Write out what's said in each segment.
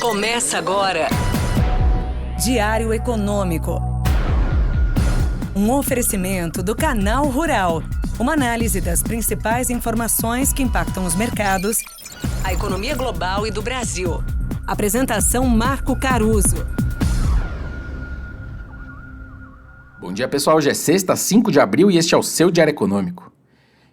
Começa agora. Diário Econômico. Um oferecimento do Canal Rural. Uma análise das principais informações que impactam os mercados, a economia global e do Brasil. Apresentação Marco Caruso. Bom dia, pessoal. Hoje é sexta, 5 de abril e este é o seu Diário Econômico.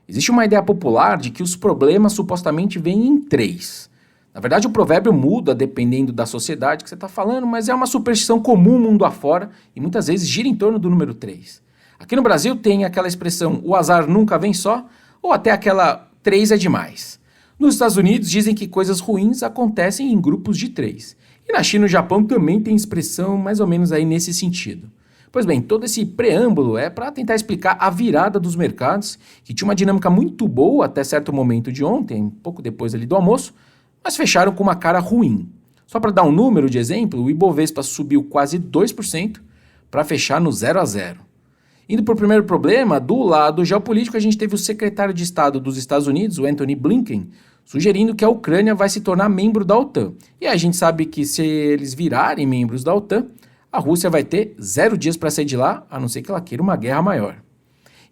Existe uma ideia popular de que os problemas supostamente vêm em três. Na verdade, o provérbio muda dependendo da sociedade que você está falando, mas é uma superstição comum mundo afora e muitas vezes gira em torno do número 3. Aqui no Brasil tem aquela expressão, o azar nunca vem só, ou até aquela 3 é demais. Nos Estados Unidos dizem que coisas ruins acontecem em grupos de 3. E na China e no Japão também tem expressão mais ou menos aí nesse sentido. Pois bem, todo esse preâmbulo é para tentar explicar a virada dos mercados, que tinha uma dinâmica muito boa até certo momento de ontem, pouco depois ali do almoço, mas fecharam com uma cara ruim. Só para dar um número de exemplo, o Ibovespa subiu quase 2% para fechar no 0 a 0. Indo para o primeiro problema, do lado geopolítico a gente teve o secretário de Estado dos Estados Unidos, o Antony Blinken, sugerindo que a Ucrânia vai se tornar membro da OTAN. E a gente sabe que se eles virarem membros da OTAN, a Rússia vai ter 0 dias para sair de lá, a não ser que ela queira uma guerra maior.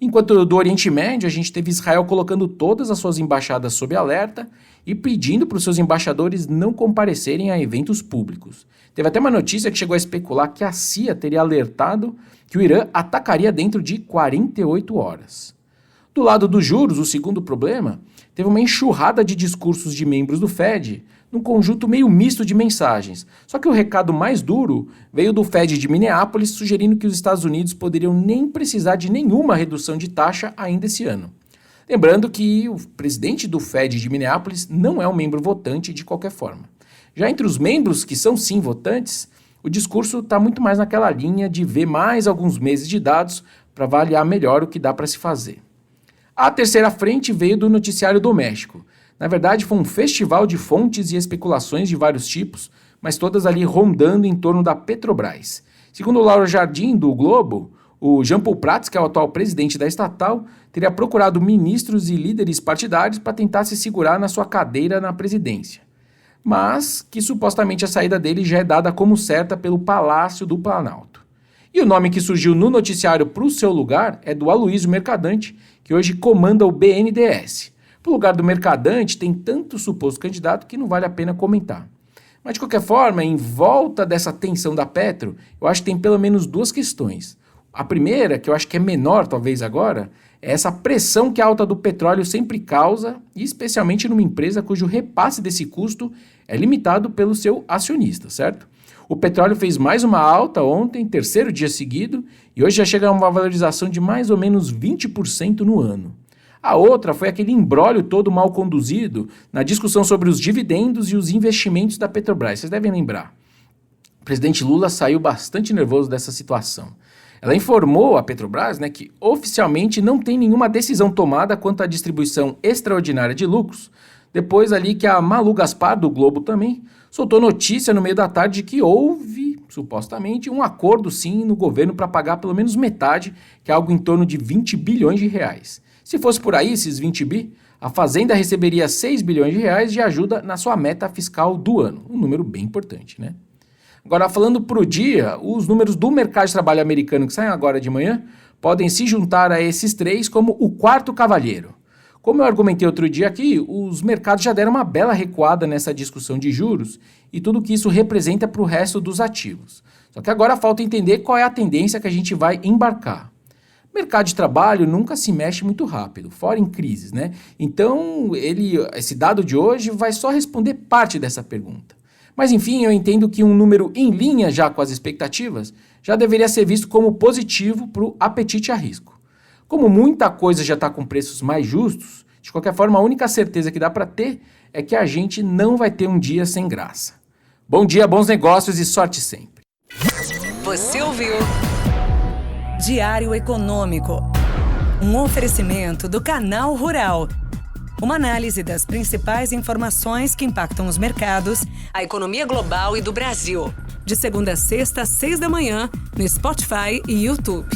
Enquanto do Oriente Médio, a gente teve Israel colocando todas as suas embaixadas sob alerta e pedindo para os seus embaixadores não comparecerem a eventos públicos. Teve até uma notícia que chegou a especular que a CIA teria alertado que o Irã atacaria dentro de 48 horas. Do lado dos juros, o segundo problema, teve uma enxurrada de discursos de membros do Fed, num conjunto meio misto de mensagens. Só que o recado mais duro veio do Fed de Minneapolis, sugerindo que os Estados Unidos poderiam nem precisar de nenhuma redução de taxa ainda esse ano. Lembrando que o presidente do Fed de Minneapolis não é um membro votante de qualquer forma. Já entre os membros que são sim votantes, o discurso está muito mais naquela linha de ver mais alguns meses de dados para avaliar melhor o que dá para se fazer. A terceira frente veio do noticiário doméstico. Na verdade, foi um festival de fontes e especulações de vários tipos, mas todas ali rondando em torno da Petrobras. Segundo o Lauro Jardim, do Globo, o Jean Paul Prats, que é o atual presidente da estatal, teria procurado ministros e líderes partidários para tentar se segurar na sua cadeira na presidência. Mas que supostamente a saída dele já é dada como certa pelo Palácio do Planalto. E o nome que surgiu no noticiário para o seu lugar é do Aloysio Mercadante, que hoje comanda o BNDES. Para o lugar do Mercadante tem tanto suposto candidato que não vale a pena comentar. Mas de qualquer forma, em volta dessa tensão da Petro, eu acho que tem pelo menos duas questões. A primeira, que eu acho que é menor talvez agora, é essa pressão que a alta do petróleo sempre causa, e especialmente numa empresa cujo repasse desse custo é limitado pelo seu acionista, certo? O petróleo fez mais uma alta ontem, terceiro dia seguido, e hoje já chega a uma valorização de mais ou menos 20% no ano. A outra foi aquele imbróglio todo mal conduzido na discussão sobre os dividendos e os investimentos da Petrobras. Vocês devem lembrar. O presidente Lula saiu bastante nervoso dessa situação. Ela informou a Petrobras, que oficialmente não tem nenhuma decisão tomada quanto à distribuição extraordinária de lucros, depois ali que a Malu Gaspar, do Globo também, soltou notícia no meio da tarde de que houve, supostamente, um acordo sim no governo para pagar pelo menos metade, que é algo em torno de 20 bilhões de reais. Se fosse por aí, esses 20 bi, a Fazenda receberia 6 bilhões de reais de ajuda na sua meta fiscal do ano. Um número bem importante, né? Agora, falando para o dia, os números do mercado de trabalho americano que saem agora de manhã podem se juntar a esses três como o quarto cavalheiro. Como eu argumentei outro dia aqui, os mercados já deram uma bela recuada nessa discussão de juros e tudo o que isso representa para o resto dos ativos. Só que agora falta entender qual é a tendência que a gente vai embarcar. O mercado de trabalho nunca se mexe muito rápido, fora em crises, né? Então, esse dado de hoje vai só responder parte dessa pergunta. Mas, enfim, eu entendo que um número em linha já com as expectativas já deveria ser visto como positivo para o apetite a risco. Como muita coisa já está com preços mais justos, de qualquer forma, a única certeza que dá para ter é que a gente não vai ter um dia sem graça. Bom dia, bons negócios e sorte sempre. Você ouviu? Diário Econômico. Um oferecimento do Canal Rural. Uma análise das principais informações que impactam os mercados, A economia global e do Brasil. de segunda a sexta, às 6 da manhã, no Spotify e YouTube.